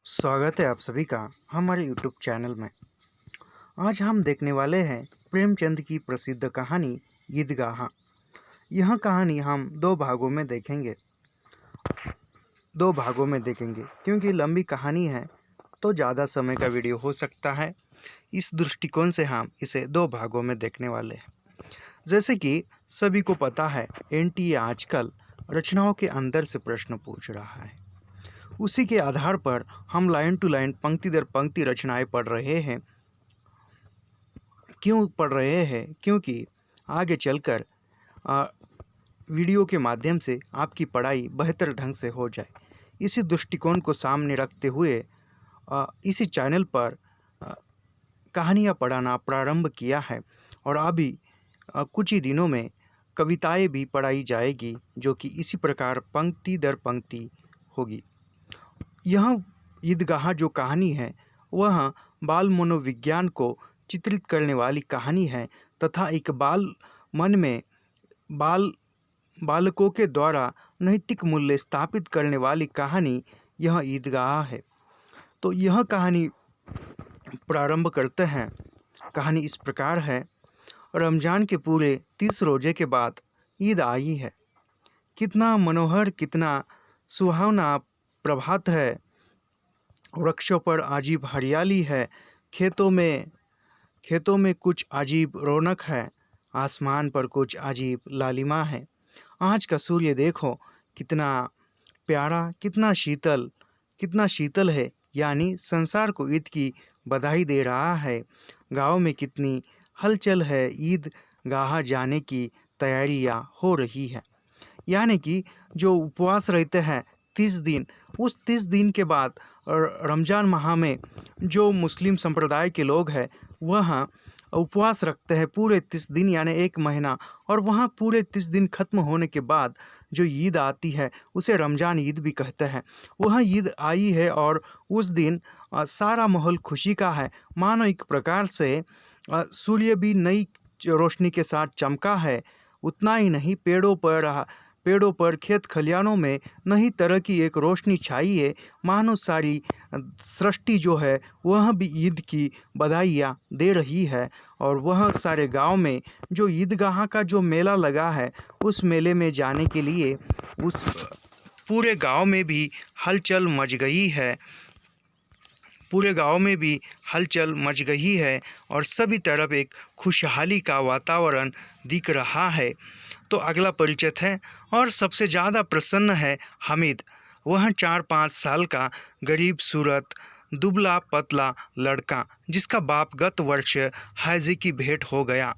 स्वागत है आप सभी का हमारे यूट्यूब चैनल में। आज हम देखने वाले हैं प्रेमचंद की प्रसिद्ध कहानी ईदगाह। यह कहानी हम दो भागों में देखेंगे क्योंकि लंबी कहानी है तो ज़्यादा समय का वीडियो हो सकता है। इस दृष्टिकोण से हम इसे दो भागों में देखने वाले हैं। जैसे कि सभी को पता है, एनटीए आजकल रचनाओं के अंदर से प्रश्न पूछ रहा है। उसी के आधार पर हम लाइन टू लाइन, पंक्ति दर पंक्ति रचनाएं पढ़ रहे हैं। क्यों पढ़ रहे हैं? क्योंकि आगे चलकर वीडियो के माध्यम से आपकी पढ़ाई बेहतर ढंग से हो जाए। इसी दृष्टिकोण को सामने रखते हुए इसी चैनल पर कहानियाँ पढ़ाना प्रारंभ किया है और अभी कुछ ही दिनों में कविताएं भी पढ़ाई जाएगी, जो कि इसी प्रकार पंक्ति दर पंक्ति होगी। यह ईदगाह जो कहानी है वह बाल मनोविज्ञान को चित्रित करने वाली कहानी है तथा एक मन में बालकों के द्वारा नैतिक मूल्य स्थापित करने वाली कहानी यह ईदगाह है। तो यह कहानी प्रारंभ करते हैं। कहानी इस प्रकार है। रमज़ान के पूरे 30 रोजे के बाद ईद आई है। कितना मनोहर, कितना सुहावना प्रभात है। वृक्षों पर अजीब हरियाली है। खेतों में कुछ अजीब रौनक है। आसमान पर कुछ अजीब लालिमा है। आज का सूर्य देखो, कितना प्यारा, कितना शीतल है। यानी संसार को ईद की बधाई दे रहा है। गांव में कितनी हलचल है। ईद गाह जाने की तैयारियां हो रही है। यानी कि जो उपवास रहते हैं 30 दिन, उस 30 दिन के बाद रमज़ान माह में जो मुस्लिम संप्रदाय के लोग हैं वह उपवास रखते हैं पूरे 30 दिन, यानी एक महीना। और वहाँ पूरे 30 दिन खत्म होने के बाद जो ईद आती है उसे रमज़ान ईद भी कहते हैं। वह ईद आई है और उस दिन सारा माहौल खुशी का है। मानो एक प्रकार से सूर्य भी नई रोशनी के साथ चमका है। उतना ही नहीं, पेड़ों पर, खेत खलियानों में नई तरह की एक रोशनी छाई है। मानो सारी सृष्टि जो है वह भी ईद की बधाइयाँ दे रही है। और वह सारे गांव में जो ईदगाह का जो मेला लगा है, उस मेले में जाने के लिए उस पूरे गांव में भी हलचल मच गई है। और सभी तरफ एक खुशहाली का वातावरण दिख रहा है। तो अगला परिचित है और सबसे ज़्यादा प्रसन्न है हामिद। वह 4-5 साल का गरीब सूरत, दुबला पतला लड़का, जिसका बाप गत वर्ष हैजे की भेंट हो गया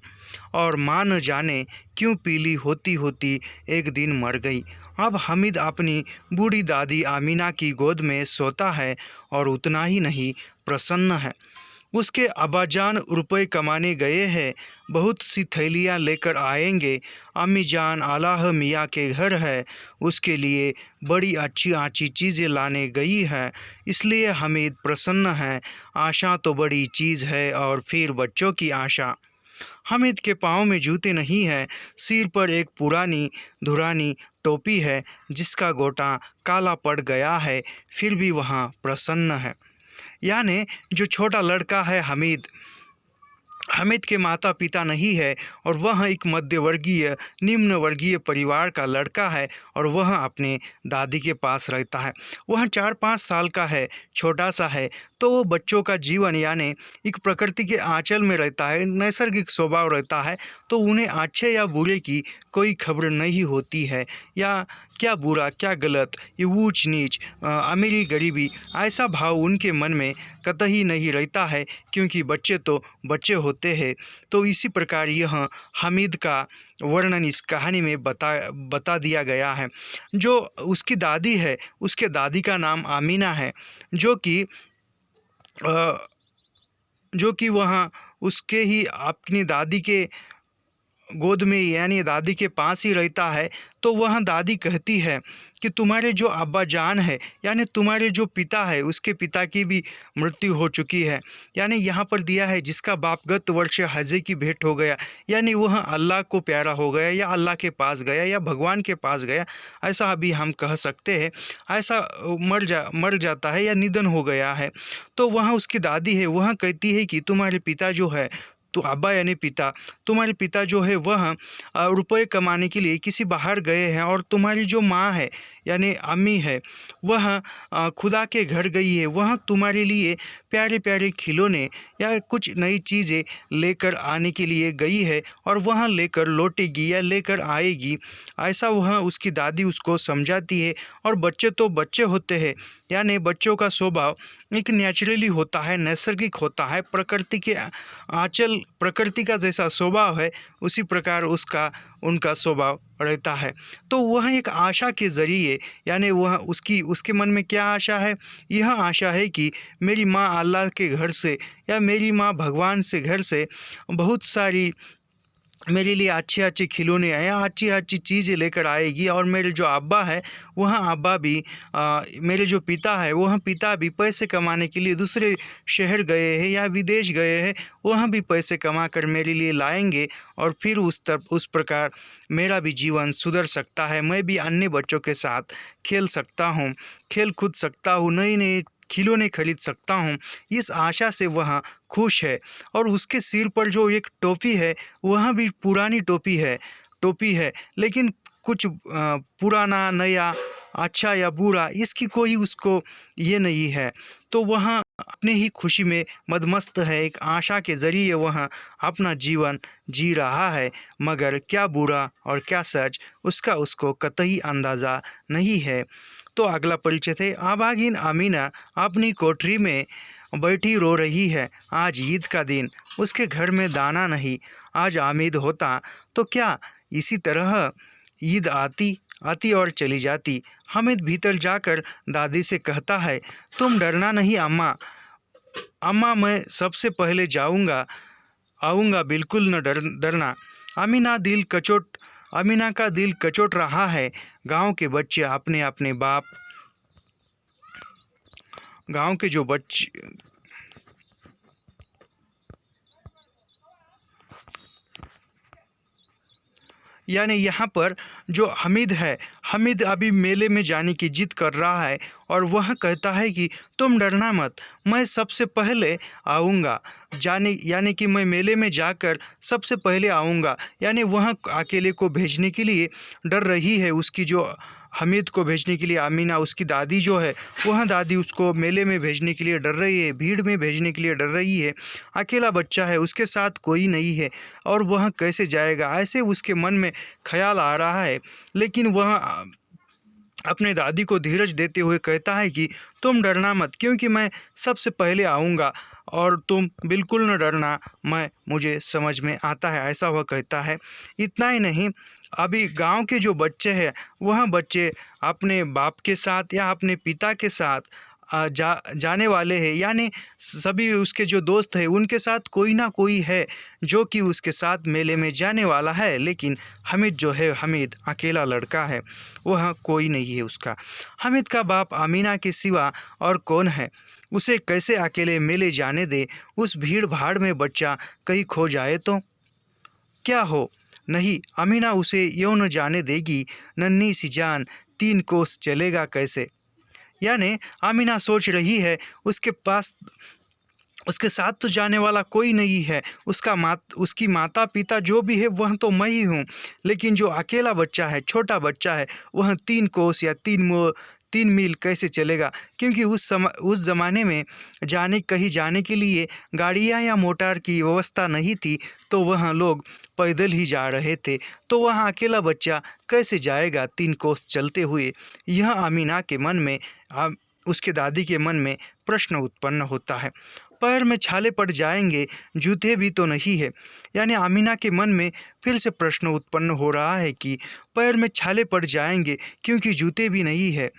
और माँ न जाने क्यों पीली होती होती एक दिन मर गई। अब हामिद अपनी बूढ़ी दादी आमीना की गोद में सोता है और उतना ही नहीं, प्रसन्न है। उसके अब्बाजान रुपए कमाने गए हैं, बहुत सी थैलियाँ लेकर आएंगे। अम्मी जान आलाह मियाँ के घर है, उसके लिए बड़ी अच्छी अच्छी चीज़ें लाने गई है, इसलिए हामिद प्रसन्न है। आशा तो बड़ी चीज़ है और फिर बच्चों की आशा। हामिद के पाँव में जूते नहीं है, सिर पर एक पुरानी धुरानी टोपी है जिसका गोटा काला पड़ गया है, फिर भी वहाँ प्रसन्न है। यानी जो छोटा लड़का है हामिद के माता पिता नहीं है और वह एक मध्यवर्गीय निम्न वर्गीय परिवार का लड़का है और वह अपने दादी के पास रहता है। वह 4-5 साल का है, छोटा सा है। तो वो बच्चों का जीवन यानी एक प्रकृति के आंचल में रहता है, नैसर्गिक स्वभाव रहता है। तो उन्हें अच्छे या बुरे की कोई खबर नहीं होती है, या क्या बुरा क्या गलत, ये ऊंच नीच, अमीरी गरीबी, ऐसा भाव उनके मन में कतई नहीं रहता है, क्योंकि बच्चे तो बच्चे होते हैं। तो इसी प्रकार यह हामिद का वर्णन इस कहानी में बता दिया गया है। जो उसकी दादी है, उसके दादी का नाम आमीना है, जो कि वहाँ उसके ही अपनी दादी के गोद में यानी दादी के पास ही रहता है, तो वह दादी कहती है कि तुम्हारे जो अब्बा जान है यानी तुम्हारे जो पिता है उसके पिता की भी मृत्यु हो चुकी है। यानी यहाँ पर दिया है जिसका बाप गत वर्ष हजे की भेंट हो गया, यानी वह अल्लाह को प्यारा हो गया या अल्लाह के पास गया या भगवान के पास गया, ऐसा अभी हम कह सकते हैं। ऐसा मर जाता है या निधन हो गया है। तो वहाँ उसकी दादी है वह कहती है कि तुम्हारे पिता जो है, तो अब्बा यानी पिता, तुम्हारे पिता जो है वह रुपए कमाने के लिए किसी बाहर गए हैं, और तुम्हारी जो माँ है यानी अम्मी है वह खुदा के घर गई है। वह तुम्हारे लिए प्यारे प्यारे खिलौने या कुछ नई चीज़ें लेकर आने के लिए गई है, और वह लेकर लौटेगी या लेकर आएगी, ऐसा वह उसकी दादी उसको समझाती है। और बच्चे तो बच्चे होते हैं, यानी बच्चों का स्वभाव एक नेचुरली होता है, नैसर्गिक होता है, प्रकृति के आंचल, प्रकृति का जैसा स्वभाव है उसी प्रकार उनका स्वभाव रहता है। तो वह एक आशा के ज़रिए, यानी वह उसके मन में क्या आशा है, यह आशा है कि मेरी माँ अल्लाह के घर से या मेरी माँ भगवान से घर से बहुत सारी मेरे लिए अच्छे अच्छे खिलौने या अच्छी अच्छी चीज़ें लेकर आएगी। और मेरे जो अब्बा है वह अब्बा भी मेरे जो पिता है वह पिता भी पैसे कमाने के लिए दूसरे शहर गए हैं या विदेश गए हैं, वह भी पैसे कमा कर मेरे लिए लाएंगे, और फिर उस प्रकार मेरा भी जीवन सुधर सकता है। मैं भी अन्य बच्चों के साथ खेल सकता हूँ, खेल कूद सकता हूँ, नई नई खिलौने खरीद सकता हूँ। इस आशा से वह खुश है। और उसके सिर पर जो एक टोपी है वह भी पुरानी टोपी है, लेकिन कुछ पुराना नया अच्छा या बुरा इसकी कोई उसको ये नहीं है। तो वह अपने ही खुशी में मदमस्त है, एक आशा के ज़रिए वह अपना जीवन जी रहा है, मगर क्या बुरा और क्या सच उसका उसको कतई अंदाज़ा नहीं है। तो अगला परिचित है, आभागीन अमीना अपनी कोठरी में बैठी रो रही है। आज ईद का दिन, उसके घर में दाना नहीं। आज आमिद होता तो क्या इसी तरह ईद आती आती और चली जाती। हामिद भीतर जाकर दादी से कहता है, तुम डरना नहीं अम्मा, अम्मा मैं सबसे पहले आऊँगा, बिल्कुल न डरना। अमीना का दिल कचोट रहा है। गांव के बच्चे अपने अपने बाप, गांव के जो बच्चे यानी यहाँ पर जो हमीद है, हमीद अभी मेले में जाने की जिद कर रहा है, और वह कहता है कि तुम डरना मत, मैं सबसे पहले आऊँगा, यानी कि मैं मेले में जाकर सबसे पहले आऊँगा। यानी वह अकेले को भेजने के लिए डर रही है, उसकी जो हमीद को भेजने के लिए अमीना उसकी दादी जो है वह दादी उसको मेले में भेजने के लिए डर रही है, भीड़ में भेजने के लिए डर रही है। अकेला बच्चा है, उसके साथ कोई नहीं है, और वह कैसे जाएगा, ऐसे उसके मन में ख्याल आ रहा है। लेकिन वह अपने दादी को धीरज देते हुए कहता है कि तुम डरना मत, क्योंकि मैं सबसे पहले आऊँगा, और तुम बिल्कुल न डरना, मुझे समझ में आता है, ऐसा वह कहता है। इतना ही नहीं, अभी गांव के जो बच्चे हैं वह बच्चे अपने बाप के साथ या अपने पिता के साथ जाने वाले हैं, यानी सभी उसके जो दोस्त हैं उनके साथ कोई ना कोई है जो कि उसके साथ मेले में जाने वाला है। लेकिन हामिद जो है, हामिद अकेला लड़का है, वह कोई नहीं है उसका। हामिद का बाप अमीना के सिवा और कौन है, उसे कैसे अकेले मेले जाने दे। उस भीड़ भाड़ में बच्चा कहीं खो जाए तो क्या हो। नहीं, अमीना उसे यूं न जाने देगी, नन्ही सी जान 3 कोस चलेगा कैसे। यानी अमीना सोच रही है उसके साथ तो जाने वाला कोई नहीं है, उसकी माता पिता जो भी है वह तो मैं ही हूँ, लेकिन जो अकेला बच्चा है, छोटा बच्चा है, वह 3 कोस या 3 मील कैसे चलेगा। क्योंकि उस ज़माने में कहीं जाने के लिए गाड़ियाँ या मोटर की व्यवस्था नहीं थी, तो वह लोग पैदल ही जा रहे थे। तो वह अकेला बच्चा कैसे जाएगा 3 कोस चलते हुए। यह अमीना के मन में, उसके दादी के मन में प्रश्न उत्पन्न होता है। पैर में छाले पड़ जाएंगे, जूते भी तो नहीं है। यानी अमीना के मन में फिर से प्रश्न उत्पन्न हो रहा है कि पैर में छाले पड़ जाएंगे क्योंकि जूते भी नहीं है।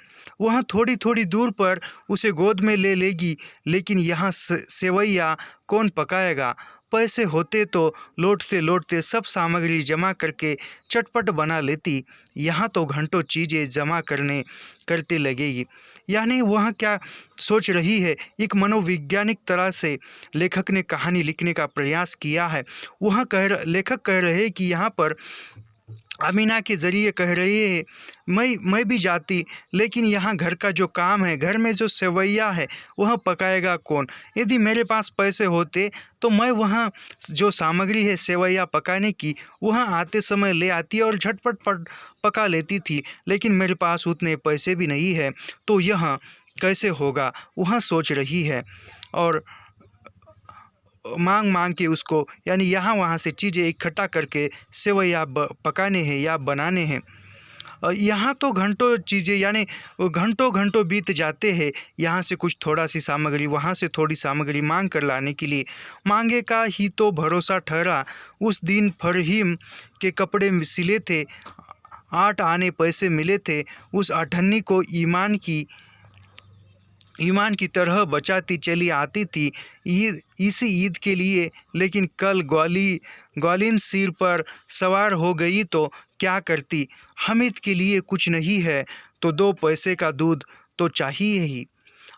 वह थोड़ी थोड़ी दूर पर उसे गोद में ले लेगी, लेकिन यहाँ सेवैया कौन पकाएगा, पैसे होते तो लौटते लौटते सब सामग्री जमा करके चटपट बना लेती। यहाँ तो घंटों चीज़ें जमा करते लगेगी। यानी वह क्या सोच रही है, एक मनोवैज्ञानिक तरह से लेखक ने कहानी लिखने का प्रयास किया है। लेखक कह रहे हैं कि यहाँ पर अमीना के ज़रिए कह रही है, मैं भी जाती, लेकिन यहाँ घर का जो काम है, घर में जो सेवैया है वह पकाएगा कौन। यदि मेरे पास पैसे होते तो मैं वहाँ जो सामग्री है सेवैया पकाने की वहाँ आते समय ले आती और झटपट पका लेती थी, लेकिन मेरे पास उतने पैसे भी नहीं है, तो यह कैसे होगा, वह सोच रही है। और मांग मांग के उसको यानी यहाँ वहाँ से चीज़ें इकट्ठा करके सेवैया पकाने हैं या बनाने हैं। यहाँ तो घंटों चीज़ें यानी घंटों घंटों बीत जाते हैं, यहाँ से कुछ थोड़ा सी सामग्री वहाँ से थोड़ी सामग्री मांग कर लाने के लिए। मांगे का ही तो भरोसा ठहरा। उस दिन फरहीम के कपड़े सिले थे, 8 आने पैसे मिले थे। उस अठन्नी को ईमान की तरह बचाती चली आती थी इसी ईद के लिए, लेकिन कल ग्वालिन सिर पर सवार हो गई तो क्या करती। हामिद के लिए कुछ नहीं है तो 2 पैसे का दूध तो चाहिए ही।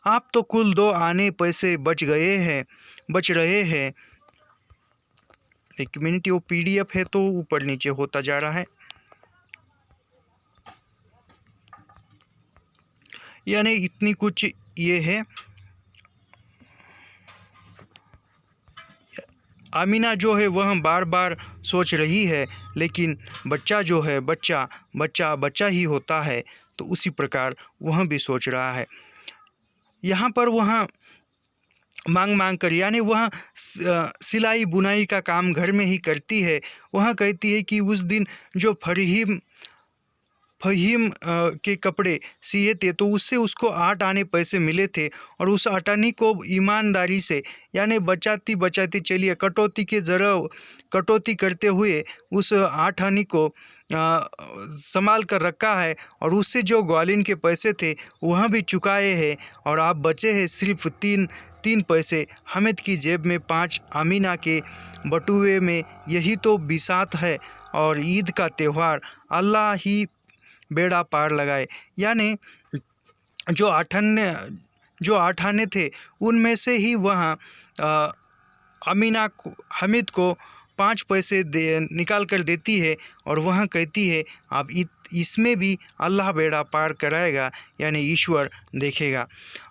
आप तो कुल 2 आने पैसे बच रहे हैं। एक मिनट, वो PDF है तो ऊपर नीचे होता जा रहा है। यानी इतनी कुछ ये है। आमीना जो है वह बार बार सोच रही है, लेकिन बच्चा जो है बच्चा ही होता है, तो उसी प्रकार वह भी सोच रहा है। यहाँ पर वह मांग कर यानी वह सिलाई बुनाई का काम घर में ही करती है। वह कहती है कि उस दिन जो फहीम के कपड़े सिए थे तो उससे उसको 8 आने पैसे मिले थे, और उस आटानी को ईमानदारी से यानी बचाती चलिए कटौती करते हुए उस 8 आने को संभाल कर रखा है, और उससे जो ग्वालिन के पैसे थे वह भी चुकाए हैं, और आप बचे हैं सिर्फ 3 पैसे। हामिद की जेब में 5, अमीना के बटुए में। यही तो बिसात है, और ईद का त्यौहार अल्लाह ही बेड़ा पार लगाए। यानी जो 8 आने थे उनमें से ही वह हामिद को 5 पैसे निकाल कर देती है, और वह कहती है अब इसमें भी अल्लाह बेड़ा पार कराएगा, यानी ईश्वर देखेगा।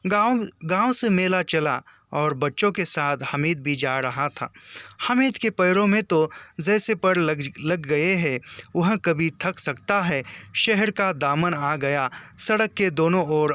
गांव से मेला चला और बच्चों के साथ हामिद भी जा रहा था। हामिद के पैरों में तो जैसे पर लग गए हैं, वह कभी थक सकता है। शहर का दामन आ गया। सड़क के दोनों ओर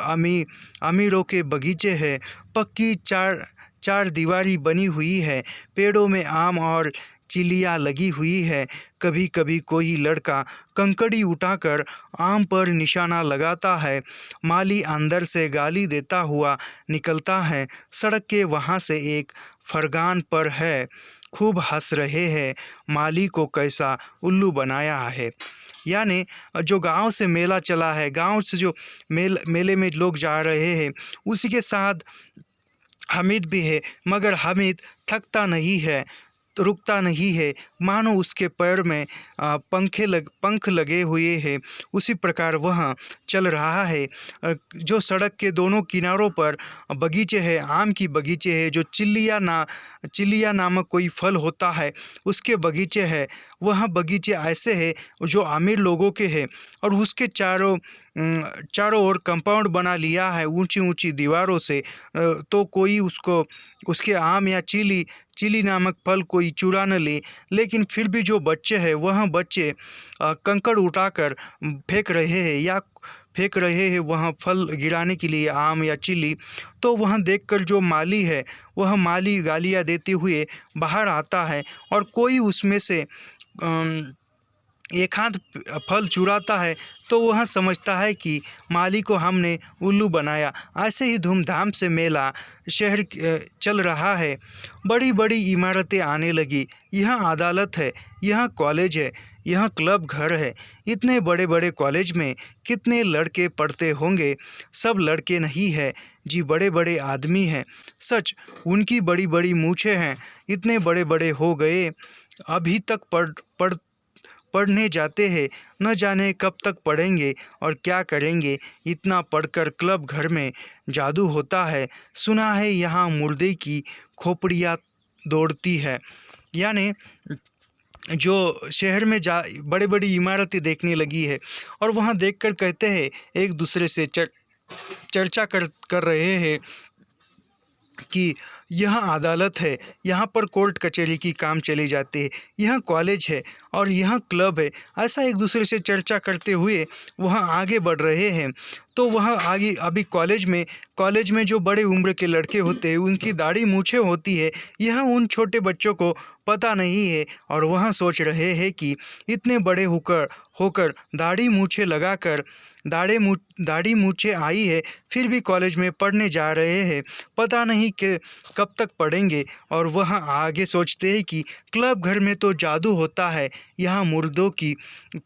अमीरों के बगीचे हैं। पक्की चार दीवारी बनी हुई है। पेड़ों में आम और चिलियाँ लगी हुई है। कभी कभी कोई लड़का कंकड़ी उठाकर आम पर निशाना लगाता है। माली अंदर से गाली देता हुआ निकलता है। सड़क के वहाँ से एक फरगान पर है, खूब हंस रहे हैं। माली को कैसा उल्लू बनाया है। यानी जो गांव से मेला चला है, गांव से जो मेले में लोग जा रहे हैं, उसी के साथ हामिद भी है, मगर हामिद थकता नहीं है, रुकता नहीं है, मानो उसके पैर में पंख लगे हुए हैं। उसी प्रकार वह चल रहा है। जो सड़क के दोनों किनारों पर बगीचे हैं, आम की बगीचे हैं, जो चिल्लिया नामक कोई फल होता है उसके बगीचे हैं। वह बगीचे ऐसे हैं जो अमीर लोगों के हैं, और उसके चारों ओर कंपाउंड बना लिया है ऊंची ऊंची दीवारों से। तो कोई उसके आम या चिली नामक फल कोई चुरा न ले। लेकिन फिर भी जो बच्चे हैं वह बच्चे कंकड़ उठाकर फेंक रहे हैं वह फल गिराने के लिए, आम या चिली। तो वह देखकर जो माली है वह माली गालियाँ देते हुए बाहर आता है, और कोई उसमें से एक हाथ फल चुराता है तो वह समझता है कि माली को हमने उल्लू बनाया। ऐसे ही धूमधाम से मेला शहर चल रहा है। बड़ी बड़ी इमारतें आने लगी। यह अदालत है, यह कॉलेज है, यह क्लब घर है। इतने बड़े बड़े कॉलेज में कितने लड़के पढ़ते होंगे। सब लड़के नहीं है जी, बड़े बड़े आदमी हैं। सच, उनकी बड़ी बड़ी मूछें हैं। इतने बड़े बड़े हो गए, अभी तक पढ़ने जाते हैं। न जाने कब तक पढ़ेंगे और क्या करेंगे। इतना पढ़कर क्लब घर में जादू होता है। सुना है यहाँ मुर्दे की खोपड़ियाँ दौड़ती है। यानी जो शहर में जा बड़ी बड़ी इमारतें देखने लगी है और वहाँ देखकर कहते हैं, एक दूसरे से चर्चा कर रहे हैं कि यह अदालत है, यहाँ पर कोर्ट कचहरी की काम चले जाते हैं, यह कॉलेज है और यह क्लब है। ऐसा एक दूसरे से चर्चा करते हुए वहाँ आगे बढ़ रहे हैं। तो वहाँ आगे अभी कॉलेज में जो बड़े उम्र के लड़के होते हैं, उनकी दाढ़ी मूछें होती है, यह उन छोटे बच्चों को पता नहीं है और वह सोच रहे हैं कि इतने बड़े होकर दाढ़ी मूछें लगाकर दाढ़ी मूछें आई है, फिर भी कॉलेज में पढ़ने जा रहे हैं, पता नहीं कि कब तक पढ़ेंगे। और वह आगे सोचते हैं कि क्लब घर में तो जादू होता है, यहाँ मुर्दों की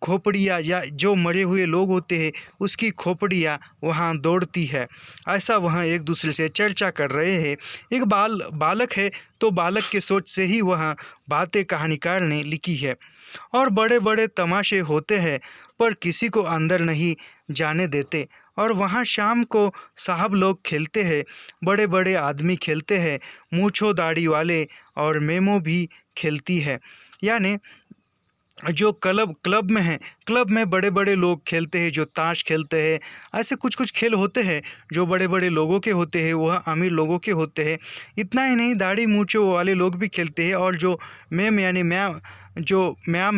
खोपड़ियाँ या जो मरे हुए लोग होते हैं उसकी खोपड़ियाँ वहाँ दौड़ती है। ऐसा वहाँ एक दूसरे से चर्चा कर रहे हैं। एक बालक है, तो बालक के सोच से ही वह बातें कहानीकार ने लिखी है। और बड़े बड़े तमाशे होते हैं, पर किसी को अंदर नहीं जाने देते। और वहाँ शाम को साहब लोग खेलते हैं, बड़े बड़े आदमी खेलते हैं, मूछों दाढ़ी वाले, और मेमो भी खेलती है। यानी जो क्लब में है, क्लब में बड़े बड़े लोग खेलते हैं, जो ताश खेलते हैं। ऐसे कुछ कुछ खेल होते हैं जो बड़े बड़े लोगों के होते हैं, वह अमीर लोगों के होते हैं। इतना ही नहीं, दाढ़ी मूंछों वाले लोग भी खेलते हैं। और जो मैम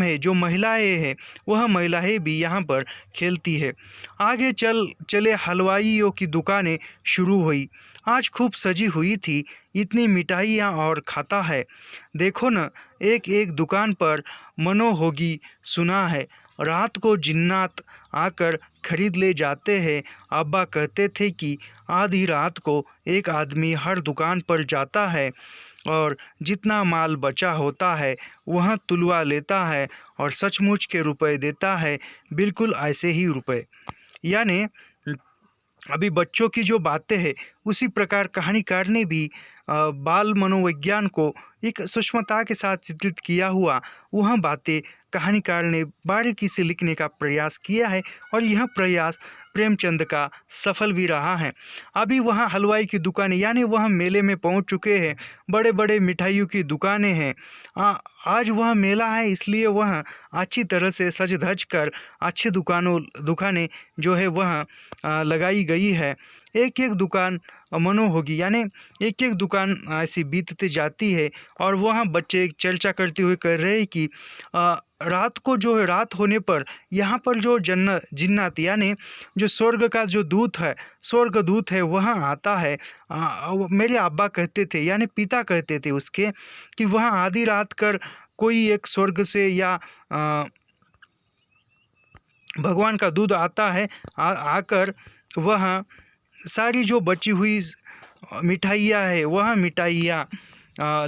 है, जो महिलाएं हैं, वह महिलाएं भी यहाँ पर खेलती है। आगे चले हलवाइयों की दुकानें शुरू हुई। आज खूब सजी हुई थी, इतनी मिठाइयाँ और खाता है। देखो न, एक एक दुकान पर मनो होगी। सुना है रात को जिन्नात आकर खरीद ले जाते हैं। अब्बा कहते थे कि आधी रात को एक आदमी हर दुकान पर जाता है और जितना माल बचा होता है वह तुलवा लेता है और सचमुच के रुपए देता है, बिल्कुल ऐसे ही रुपए। यानी अभी बच्चों की जो बातें हैं, उसी प्रकार कहानीकार ने भी बाल मनोविज्ञान को एक सूक्ष्मता के साथ चित्रित किया हुआ वह बातें कहानीकार ने बारीकी से लिखने का प्रयास किया है। और यह प्रयास प्रेमचंद का सफल भी रहा है। अभी वहाँ हलवाई की दुकानें, यानी वह मेले में पहुँच चुके हैं, बड़े बड़े मिठाइयों की दुकानें हैं। आज वह मेला है, इसलिए वह अच्छी तरह से सज धज कर अच्छी दुकानें जो है वह लगाई गई है। एक एक दुकान मनो होगी, यानी एक एक दुकान ऐसी बीतती जाती है। और वहाँ बच्चे चर्चा करते हुए कह रहे हैं कि रात को जो है, रात होने पर यहाँ पर जो जिन्नात यानी जो स्वर्ग का जो स्वर्गदूत है वह आता है। मेरे अब्बा कहते थे, यानी पिता कहते थे उसके, कि वहाँ आधी रात कर कोई एक स्वर्ग से या भगवान का दूध आता है, आकर वह सारी जो बची हुई मिठाइयाँ है वह मिठाइयाँ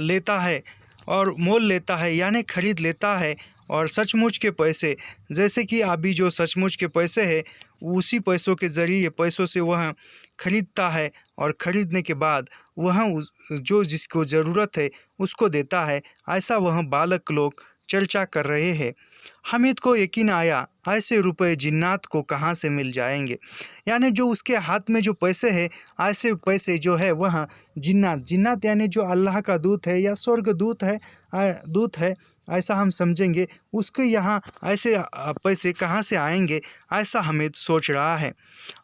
लेता है और मोल लेता है, यानी खरीद लेता है। और सचमुच के पैसे, जैसे कि अभी जो सचमुच के पैसे है, उसी पैसों के ज़रिए पैसों से वह खरीदता है और ख़रीदने के बाद वह जो जिसको ज़रूरत है उसको देता है। ऐसा वह बालक लोग चर्चा कर रहे हैं। हामिद को यकीन आया, ऐसे रुपए जिन्नात को कहाँ से मिल जाएंगे। यानी जो उसके हाथ में जो पैसे हैं, ऐसे पैसे जो है वह जिन्नात यानी जो अल्लाह का दूत है या स्वर्ग दूत है, ऐसा हम समझेंगे। उसके यहाँ ऐसे पैसे कहाँ से आएंगे, ऐसा हामिद सोच रहा है।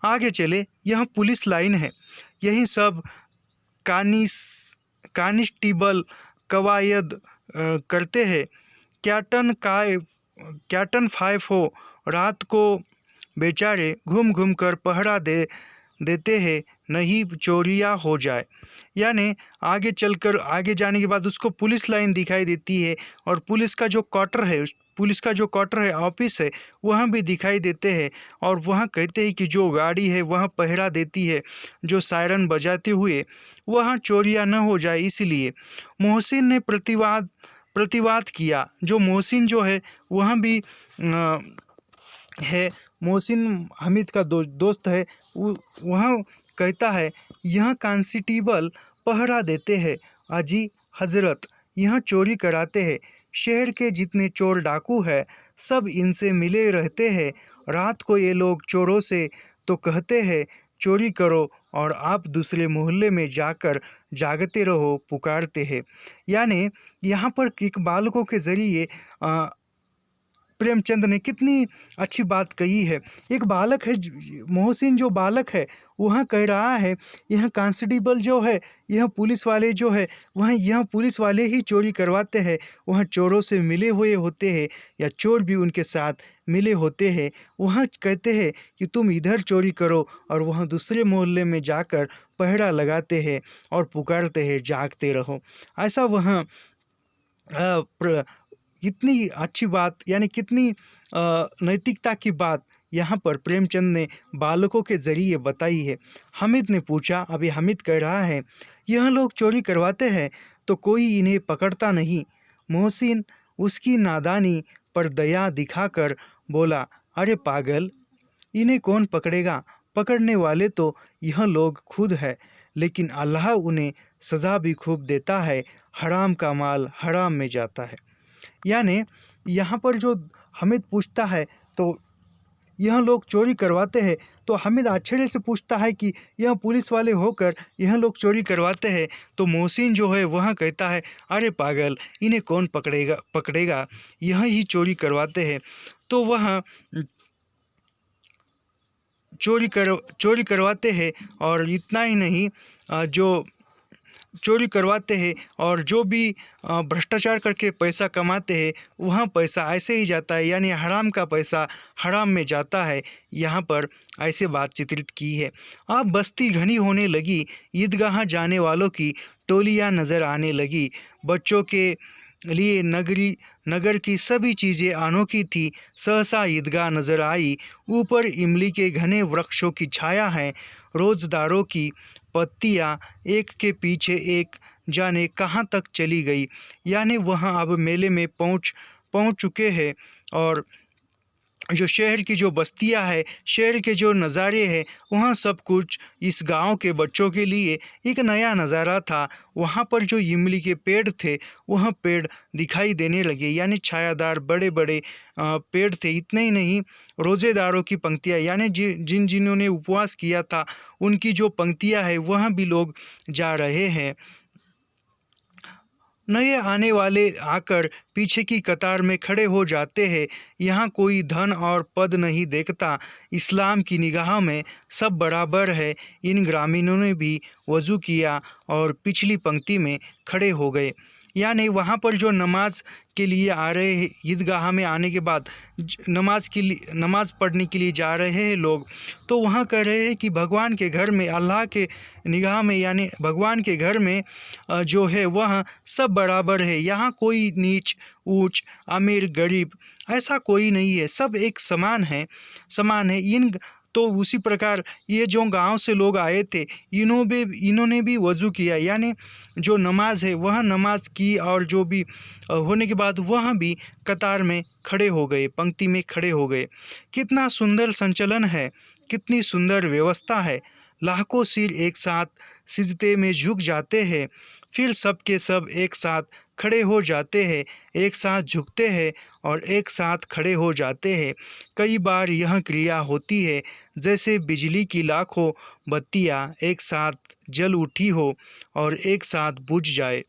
आगे चले, यह पुलिस लाइन है। यही सब कानिस्टेबल कवायद करते हैं। कैप्टन 5 हो, रात को बेचारे घूम घूम कर पहरा देते हैं, नहीं चोरियाँ हो जाए। यानी आगे जाने के बाद उसको पुलिस लाइन दिखाई देती है और पुलिस का जो क्वार्टर है, ऑफिस है, वहाँ भी दिखाई देते हैं। और वहाँ कहते हैं कि जो गाड़ी है वह पहरा देती है, जो सायरन बजाते हुए वहाँ चोरियाँ न हो जाए, इसलिए मोहसिन ने प्रतिवाद किया। जो मोहसिन जो है वह भी है, मोहसिन हामिद का दोस्त है, वह कहता है यह कांस्टेबल पहरा देते हैं अजी हजरत, यह चोरी कराते हैं। शहर के जितने चोर डाकू हैं सब इनसे मिले रहते हैं। रात को ये लोग चोरों से तो कहते हैं चोरी करो और आप दूसरे मोहल्ले में जाकर जागते रहो, पुकारते हैं। यानी यहाँ पर एक बालकों के ज़रिए प्रेमचंद ने कितनी अच्छी बात कही है। एक बालक है, मोहसिन जो बालक है वह कह रहा है यह कांस्टेबल जो है, यह पुलिस वाले जो है, वह यह पुलिस वाले ही चोरी करवाते हैं। वह चोरों से मिले हुए होते हैं या चोर भी उनके साथ मिले होते हैं। वह कहते हैं कि तुम इधर चोरी करो और वह दूसरे मोहल्ले में जाकर पहरा लगाते हैं और पुकारते हैं जागते रहो। ऐसा वह कितनी अच्छी बात, यानी कितनी नैतिकता की बात यहाँ पर प्रेमचंद ने बालकों के ज़रिए बताई है। हामिद ने पूछा, अभी हामिद कह रहा है यह लोग चोरी करवाते हैं तो कोई इन्हें पकड़ता नहीं। मोहसिन उसकी नादानी पर दया दिखाकर बोला, अरे पागल, इन्हें कौन पकड़ेगा, पकड़ने वाले तो यह लोग खुद है, लेकिन अल्लाह उन्हें सज़ा भी खूब देता है। हराम का माल हराम में जाता है। यानी यहाँ पर जो हामिद पूछता है तो यह लोग चोरी करवाते हैं, तो हामिद आश्चर्य से पूछता है कि यह पुलिस वाले होकर यह लोग चोरी करवाते हैं। तो मोहसिन जो है वह कहता है, अरे पागल, इन्हें कौन पकड़ेगा, यह ही चोरी करवाते हैं। तो वह चोरी करवाते हैं और इतना ही नहीं, जो चोरी करवाते हैं और जो भी भ्रष्टाचार करके पैसा कमाते हैं वह पैसा ऐसे ही जाता है, यानी हराम का पैसा हराम में जाता है। यहाँ पर ऐसे बात चित्रित की है। अब बस्ती घनी होने लगी, ईदगाह जाने वालों की टोलियाँ नज़र आने लगी। बच्चों के लिए नगर की सभी चीज़ें अनोखी थी। सहसा ईदगाह नज़र आई, ऊपर इमली के घने वृक्षों की छाया है। रोजदारों की पत्तियां एक के पीछे एक जाने कहाँ तक चली गई। यानी वह अब मेले में पहुँच चुके हैं और जो शहर की जो बस्तियां है, शहर के जो नज़ारे हैं, वहाँ सब कुछ इस गांव के बच्चों के लिए एक नया नज़ारा था। वहाँ पर जो इमली के पेड़ थे वह पेड़ दिखाई देने लगे, यानी छायादार बड़े बड़े पेड़ थे। इतने ही नहीं, रोज़ेदारों की पंक्तियाँ, यानी जिन्होंने उपवास किया था उनकी जो पंक्तियाँ है वह भी लोग जा रहे हैं। नए आने वाले आकर पीछे की कतार में खड़े हो जाते हैं। यहाँ कोई धन और पद नहीं देखता, इस्लाम की निगाह में सब बराबर है। इन ग्रामीणों ने भी वज़ू किया और पिछली पंक्ति में खड़े हो गए। यानी वहाँ पर जो नमाज के लिए आ रहे हैं, ईदगाह में आने के बाद नमाज पढ़ने के लिए जा रहे हैं लोग, तो वहाँ कह रहे हैं कि भगवान के घर में, अल्लाह के निगाह में, यानी भगवान के घर में जो है वह सब बराबर है। यहाँ कोई नीच ऊंच, अमीर गरीब ऐसा कोई नहीं है, सब एक समान है। तो उसी प्रकार ये जो गांव से लोग आए थे इन्होंने भी वज़ू किया, यानी जो नमाज है वह नमाज की, और जो भी होने के बाद वह भी कतार में खड़े हो गए, पंक्ति में खड़े हो गए। कितना सुंदर संचलन है, कितनी सुंदर व्यवस्था है। लाखों सिर एक साथ सिजदे में झुक जाते हैं, फिर सब के सब एक साथ खड़े हो जाते हैं, एक साथ झुकते हैं और एक साथ खड़े हो जाते हैं। कई बार यह क्रिया होती है जैसे बिजली की लाखों बत्तियां एक साथ जल उठी हो और एक साथ बुझ जाए,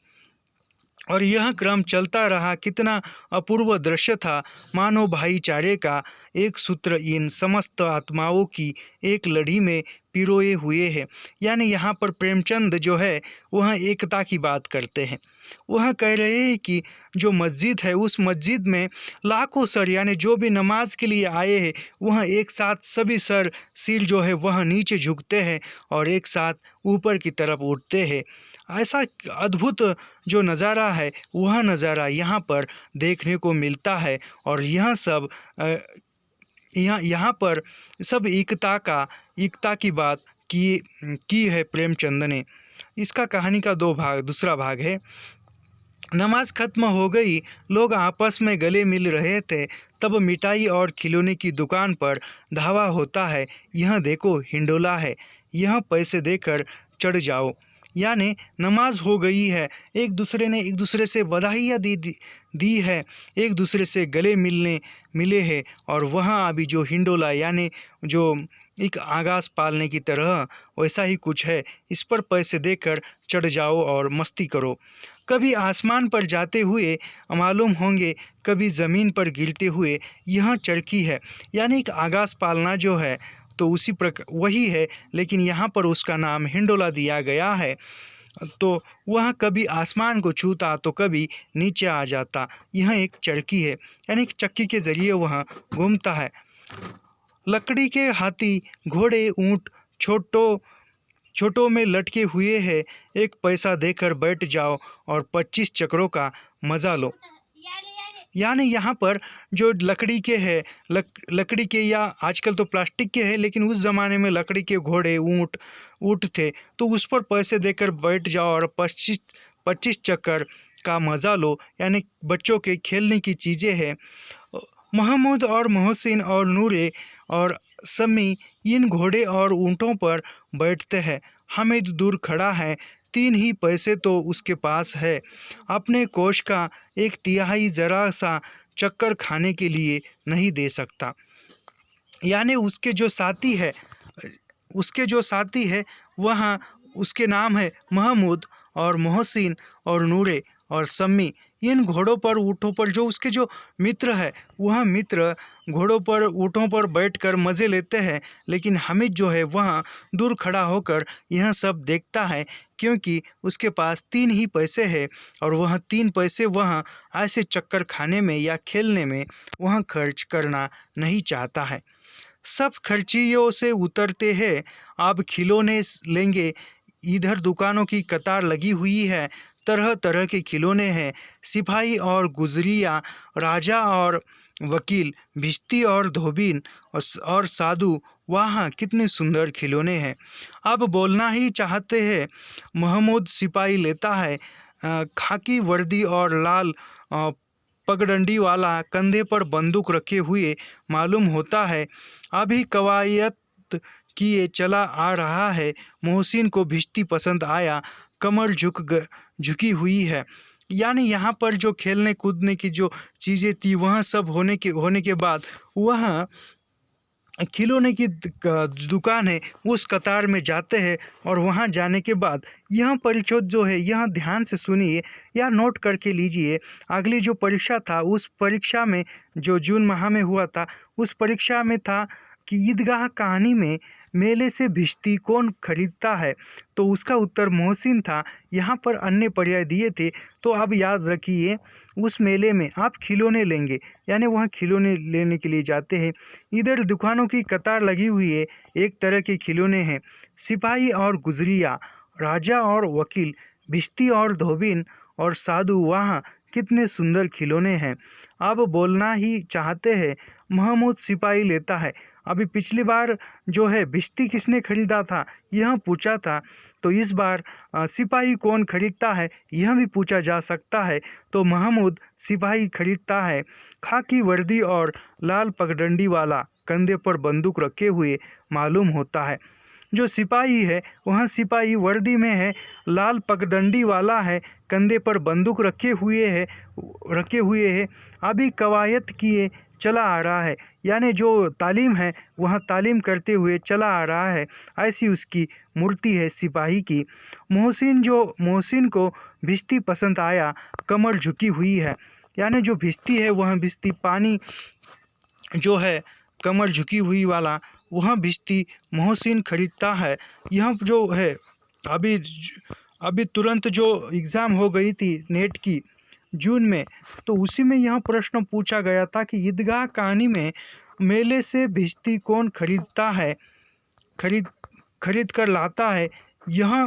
और यह क्रम चलता रहा। कितना अपूर्व दृश्य था, मानो भाईचारे का एक सूत्र इन समस्त आत्माओं की एक लड़ी में पिरोए हुए है। यानी यहाँ पर प्रेमचंद जो है वह एकता की बात करते हैं। वह कह रहे हैं कि जो मस्जिद है उस मस्जिद में लाखों सर, यानी जो भी नमाज के लिए आए हैं वह एक साथ सभी सिर जो है वह नीचे झुकते हैं और एक साथ ऊपर की तरफ उठते हैं। ऐसा अद्भुत जो नज़ारा है वह नज़ारा यहाँ पर देखने को मिलता है। और यह सब यहाँ पर सब एकता की बात की है प्रेमचंद ने। इसका कहानी का दूसरा भाग है। नमाज खत्म हो गई, लोग आपस में गले मिल रहे थे, तब मिठाई और खिलौने की दुकान पर धावा होता है, यह देखो हिंडोला है, यह पैसे देकर चढ़ जाओ। यानी नमाज हो गई है, एक दूसरे ने एक दूसरे से बधाइयाँ दी है, एक दूसरे से गले मिले हैं, और वहाँ अभी जो हिंडोला यानी जो एक आगास पालने की तरह वैसा ही कुछ है, इस पर पैसे देकर चढ़ जाओ और मस्ती करो। कभी आसमान पर जाते हुए मालूम होंगे, कभी ज़मीन पर गिरते हुए, यह चरखी है। यानी एक आगास पालना जो है तो उसी प्रकार वही है, लेकिन यहाँ पर उसका नाम हिंडोला दिया गया है। तो वह कभी आसमान को छूता तो कभी नीचे आ जाता, यह एक चरखी है, यानी एक चक्की के ज़रिए वह घूमता है। लकड़ी के हाथी, घोड़े, ऊँट छोटों छोटों में लटके हुए हैं, एक पैसा देकर बैठ जाओ और 25 चक्रों का मज़ा लो। यानी यहाँ पर जो लकड़ी के हैं, लकड़ी के या आजकल तो प्लास्टिक के हैं, लेकिन उस ज़माने में लकड़ी के घोड़े, ऊँट ऊँट थे, तो उस पर पैसे देकर बैठ जाओ और 25 चक्कर का मज़ा लो। यानी बच्चों के खेलने की चीज़ें हैं। महमूद और मोहसिन और नूरे और समी इन घोड़े और ऊँटों पर बैठते हैं। हामिद दूर खड़ा है, 3 ही पैसे तो उसके पास है, अपने कोष का 1/3 ज़रा सा चक्कर खाने के लिए नहीं दे सकता। यानी उसके जो साथी है वहाँ उसके नाम है महमूद और मोहसिन और नूरे और सम्मी। इन घोड़ों पर ऊँटों पर जो उसके जो मित्र है, वह मित्र घोड़ों पर ऊँटों पर बैठकर मज़े लेते हैं, लेकिन हामिद जो है वहाँ दूर खड़ा होकर यह सब देखता है, क्योंकि उसके पास 3 ही पैसे हैं और वह 3 पैसे वहाँ ऐसे चक्कर खाने में या खेलने में वह खर्च करना नहीं चाहता है। सब खर्चियों से उतरते हैं, अब खिलौने लेंगे। इधर दुकानों की कतार लगी हुई है, तरह तरह के खिलौने हैं, सिपाही और गुजरिया, राजा और वकील, भिश्ती और धोबिन और साधु, वहाँ कितने सुंदर खिलौने हैं। अब बोलना ही चाहते हैं। महमूद सिपाही लेता है, खाकी वर्दी और लाल पगडंडी वाला, कंधे पर बंदूक रखे हुए मालूम होता है, अभी कवायद किए चला आ रहा है। मोहसिन को भिश्ती पसंद आया, कमर झुकी हुई है। यानी यहाँ पर जो खेलने कूदने की जो चीज़ें थी, वह सब होने के बाद वह खिलौने की दुकान है, उस कतार में जाते हैं, और वहाँ जाने के बाद यह परीक्षा जो है, यह ध्यान से सुनिए या नोट करके लीजिए। अगली जो परीक्षा था, उस परीक्षा में जो जून माह में हुआ था, उस परीक्षा में था कि ईदगाह कहानी में मेले से भिश्ती कौन खरीदता है, तो उसका उत्तर मोहसिन था। यहाँ पर अन्य पर्याय दिए थे, तो अब याद रखिए, उस मेले में आप खिलौने लेंगे, यानी वहाँ खिलौने लेने के लिए जाते हैं। इधर दुकानों की कतार लगी हुई है, एक तरह के खिलौने हैं, सिपाही और गुजरिया, राजा और वकील, भिश्ती और धोबिन और साधु, वहाँ कितने सुंदर खिलौने हैं। अब बोलना ही चाहते हैं। महमूद सिपाही लेता है। अभी पिछली बार जो है भिश्ती किसने खरीदा था, यह पूछा था, तो इस बार सिपाही कौन खरीदता है, यह भी पूछा जा सकता है। तो महमूद सिपाही खरीदता है, खाकी वर्दी और लाल पगडंडी वाला, कंधे पर बंदूक रखे हुए मालूम होता है। जो सिपाही है वह सिपाही वर्दी में है, लाल पगडंडी वाला है, कंधे पर बंदूक रखे हुए है, अभी कवायद किए चला आ रहा है, यानी जो तालीम है वह तालीम करते हुए चला आ रहा है, ऐसी उसकी मूर्ति है सिपाही की। मोहसिन को भिश्ती पसंद आया, कमर झुकी हुई है, यानी जो भिश्ती है वह भिश्ती पानी जो है कमर झुकी हुई वाला, वह भिश्ती मोहसिन खरीदता है। यह जो है अभी तुरंत जो एग्ज़ाम हो गई थी नेट की जून में, तो उसी में यह प्रश्न पूछा गया था कि ईदगाह कहानी में मेले से भिश्ती कौन खरीदता है, खरीद कर लाता है, यह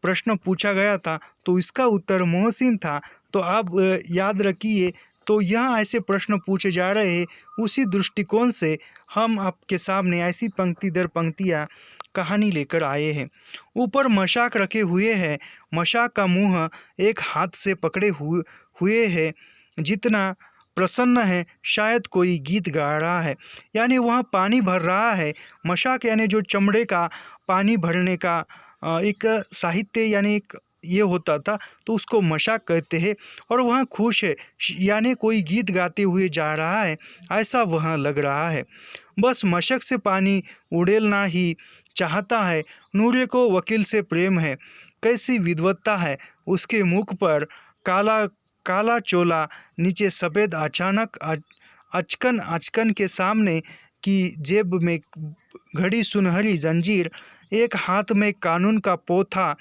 प्रश्न पूछा गया था, तो इसका उत्तर मोहसिन था। तो आप याद रखिए, तो यह ऐसे प्रश्न पूछे जा रहे हैं, उसी दृष्टिकोण से हम आपके सामने ऐसी पंक्ति दर पंक्तियाँ कहानी लेकर आए हैं। ऊपर मशाक रखे हुए हैं, मशाक का मुंह एक हाथ से पकड़े हुए हैं, जितना प्रसन्न है शायद कोई गीत गा रहा है। यानी वहाँ पानी भर रहा है। मशाक यानी जो चमड़े का पानी भरने का एक साहित्य यानी एक ये होता था, तो उसको मशाक कहते हैं। और वहाँ खुश है यानी कोई गीत गाते हुए जा रहा है, ऐसा वहाँ लग रहा है। बस मशक से पानी उड़ेलना ही चाहता है। नूरे को वकील से प्रेम है, कैसी विद्वत्ता है उसके मुख पर। काला काला चोला नीचे सफ़ेद, अचानक अचकन अचकन के सामने की जेब में घड़ी सुनहरी जंजीर, एक हाथ में कानून का पोथा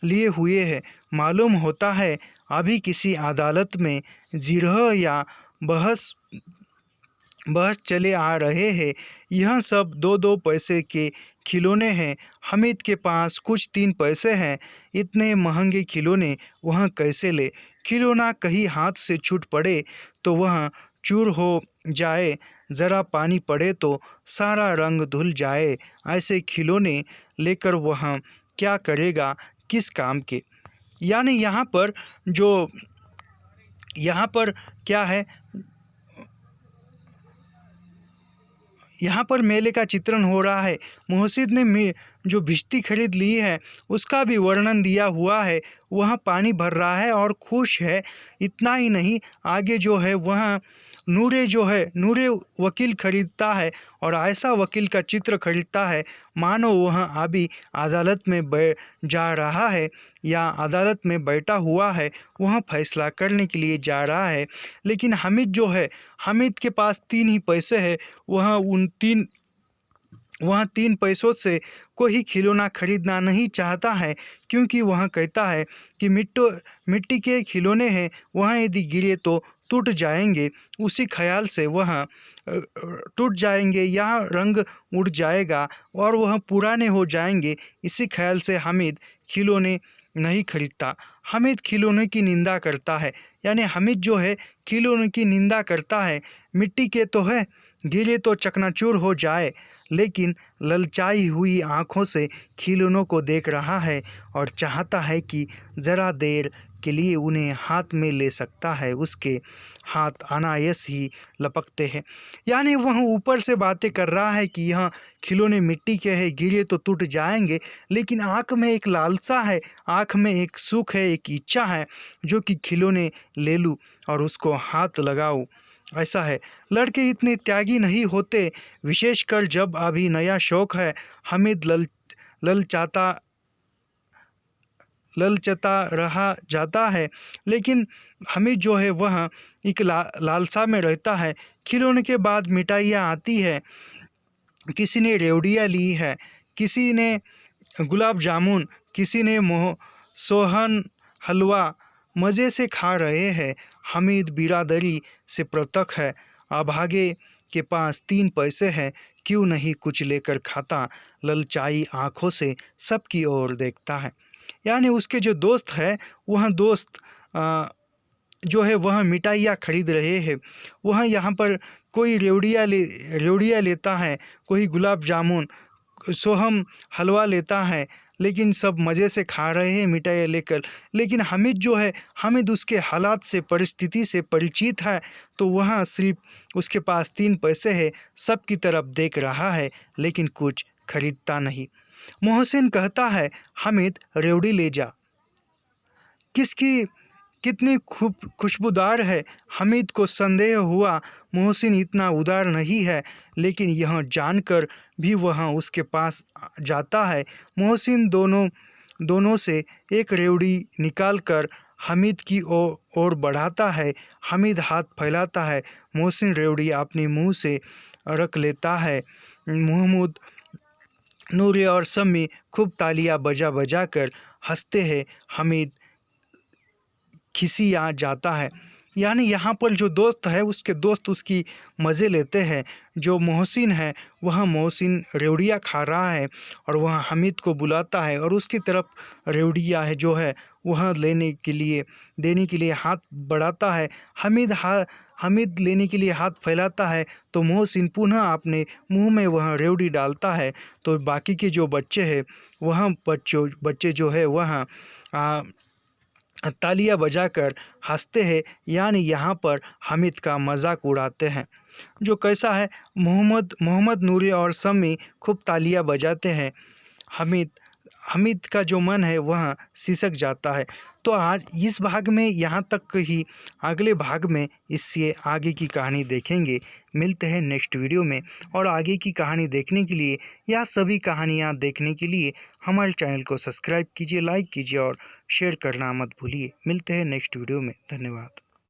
लिए हुए है। मालूम होता है अभी किसी अदालत में जिरह या बहस बहस चले आ रहे हैं। यह सब 2-2 पैसे के खिलौने हैं। हामिद के पास कुछ 3 पैसे हैं। इतने महंगे खिलौने वह कैसे ले? खिलौना कहीं हाथ से छूट पड़े तो वह चूर हो जाए, ज़रा पानी पड़े तो सारा रंग धुल जाए। ऐसे खिलौने लेकर वह क्या करेगा, किस काम के? यानी यहाँ पर क्या है, यहाँ पर मेले का चित्रण हो रहा है। मोहसिन ने जो भिश्ती खरीद ली है उसका भी वर्णन दिया हुआ है। वह पानी भर रहा है और खुश है। इतना ही नहीं, आगे जो है वह नूरे वकील खरीदता है और ऐसा वकील का चित्र खरीदता है मानो वह अभी अदालत में जा रहा है या अदालत में बैठा हुआ है, वह फैसला करने के लिए जा रहा है। लेकिन हामिद के पास 3 ही पैसे हैं। वह 3 पैसों से कोई खिलौना खरीदना नहीं चाहता है, क्योंकि वह कहता है कि मिट्टी के खिलौने हैं, वह यदि गिरे तो टूट जाएंगे। उसी ख्याल से वह टूट जाएंगे या रंग उड़ जाएगा और वह पुराने हो जाएंगे। इसी ख्याल से हामिद खिलौने नहीं खरीदता। हामिद खिलौने की निंदा करता है। यानी हामिद जो है खिलौने की निंदा करता है। मिट्टी के तो है, गिरे तो चकनाचूर हो जाए। लेकिन ललचाई हुई आँखों से खिलौनों को देख रहा है और चाहता है कि ज़रा देर के लिए उन्हें हाथ में ले सकता है। उसके हाथ अनायास ही लपकते हैं। यानी वह ऊपर से बातें कर रहा है कि यह खिलौने मिट्टी के हैं, गिरे तो टूट जाएंगे, लेकिन आँख में एक लालसा है, आँख में एक सुख है, एक इच्छा है जो कि खिलौने ले लूँ और उसको हाथ लगाऊँ। ऐसा है। लड़के इतने त्यागी नहीं होते, विशेषकर जब अभी नया शौक है। हामिद ललचता रहा जाता है, लेकिन हामिद जो है वह एक लालसा में रहता है। खिलौने के बाद मिठाइयाँ आती है। किसी ने रेवड़ियाँ ली है, किसी ने गुलाब जामुन, किसी ने सोहन हलवा मज़े से खा रहे हैं। हामिद बिरादरी से पृथक है। अभागे के पास 3 पैसे हैं, क्यों नहीं कुछ लेकर खाता? ललचाई आँखों से सबकी ओर देखता है। यानी उसके जो दोस्त है, वह दोस्त जो है वह मिठाइयाँ खरीद रहे हैं। वह यहाँ पर कोई रेवड़ियाँ लेता है, कोई गुलाब जामुन, सोहम हलवा लेता है, लेकिन सब मज़े से खा रहे हैं मिठाइयाँ लेकर। लेकिन हामिद जो है, हामिद उसके हालात से, परिस्थिति से परिचित है, तो वह सिर्फ उसके पास 3 पैसे हैं, सबकी तरफ देख रहा है लेकिन कुछ खरीदता नहीं। मोहसिन कहता है, हामिद रेवड़ी ले जा, किसकी कितनी खुशबूदार है। हामिद को संदेह हुआ मोहसिन इतना उदार नहीं है, लेकिन यह जानकर भी वह उसके पास जाता है। मोहसिन दोनों से एक रेवड़ी निकालकर हामिद की ओर बढ़ाता है। हामिद हाथ फैलाता है। मोहसिन रेवड़ी अपने मुंह से रख लेता है। महमूद, नूरे और सम्मी खूब तालियां बजा कर हंसते हैं। हामिद खिसी आ जाता है। यानी यहाँ पर जो दोस्त है, उसके दोस्त उसकी मज़े लेते हैं। जो मोहसिन है, वह मोहसिन रेवड़ियाँ खा रहा है और वह हामिद को बुलाता है और उसकी तरफ रेवड़ियाँ है जो है वह देने के लिए हाथ बढ़ाता है। हामिद लेने के लिए हाथ फैलाता है तो मोहसिन पुनः अपने मुंह में वह रेवड़ी डालता है। तो बाकी के जो बच्चे हैं, वह बच्चे जो है वह तालियां बजाकर हंसते हैं, यानी यहाँ पर हामिद का मजाक उड़ाते हैं। जो कैसा है, मोहम्मद नूरी और शम्मी खूब तालियां बजाते हैं। हामिद हामिद का जो मन है वह सिसक जाता है। तो आज इस भाग में यहाँ तक ही, अगले भाग में इससे आगे की कहानी देखेंगे। मिलते हैं नेक्स्ट वीडियो में। और आगे की कहानी देखने के लिए या सभी कहानियाँ देखने के लिए हमारे चैनल को सब्सक्राइब कीजिए, लाइक कीजिए और शेयर करना मत भूलिए। मिलते हैं नेक्स्ट वीडियो में। धन्यवाद।